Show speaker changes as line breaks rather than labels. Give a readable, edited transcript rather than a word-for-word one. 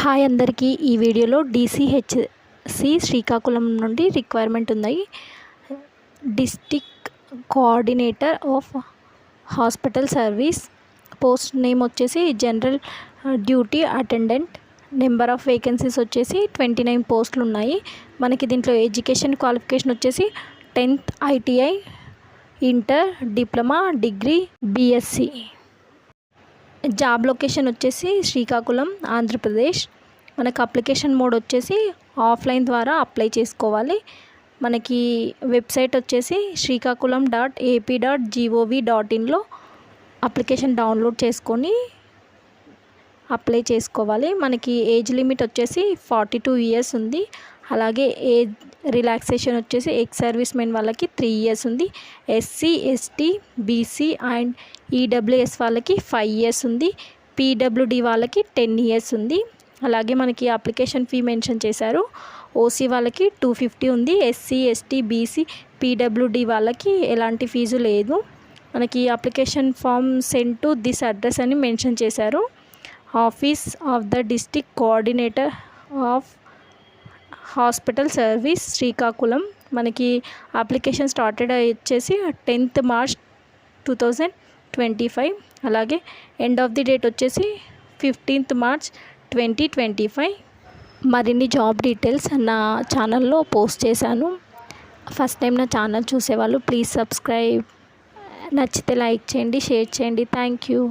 Hi అందరికీ ఈ వీడియోలో DCHC శ్రీకాకుళం నుండి రిక్వైర్మెంట్ ఉన్నాయి. District coordinator of hospital service. Post name వచ్చేసి general duty attendant. Number of vacancies వచ్చేసి 29 పోస్టులు ఉన్నాయి. మనకి దీంట్లో ఎడ్యుకేషన్ క్వాలిఫికేషన్ వచ్చేసి 10th ITI, inter, diploma, degree, BSc. Job location వచ్చేసి శ్రీకాకుళం, ఆంధ్రప్రదేశ్. మనకు అప్లికేషన్ మోడ్ వచ్చేసి ఆఫ్లైన్ ద్వారా అప్లై చేసుకోవాలి. మనకి వెబ్సైట్ వచ్చేసి srikakulam.ap.gov.inలో అప్లికేషన్ డౌన్లోడ్ చేసుకొని అప్లై చేసుకోవాలి. మనకి ఏజ్ లిమిట్ వచ్చేసి 42 years ఉంది. అలాగే ఏజ్ రిలాక్సేషన్ వచ్చేసి ఎక్స్ సర్వీస్ మెన్ వాళ్ళకి 3 years ఉంది. SC, ST, BC and EWS వాళ్ళకి 5 years ఉంది. PWD వాళ్ళకి 10 years ఉంది. అలాగే మనకి అప్లికేషన్ ఫీ మెన్షన్ చేశారు. OC వాళ్ళకి 250 ఉంది. SC, ST, BC, PWD వాళ్ళకి ఎలాంటి ఫీజు లేదు. మనకి application form send to this address అని మెన్షన్ చేశారు. Office of the district coordinator of hospital service Srikakulam. మనకి అప్లికేషన్ స్టార్టెడ్ వచ్చేసి 10th March 2025. అలాగే ఎండ్ ఆఫ్ ది డేట్ వచ్చేసి 15th March 2025. మరిన్ని జాబ్ డీటెయిల్స్ నా ఛానల్లో పోస్ట్ చేశాను. ఫస్ట్ టైం నా ఛానల్ చూసేవాళ్ళు ప్లీజ్ సబ్స్క్రైబ్. నచ్చితే లైక్ చేయండి, షేర్ చేయండి. Thank you.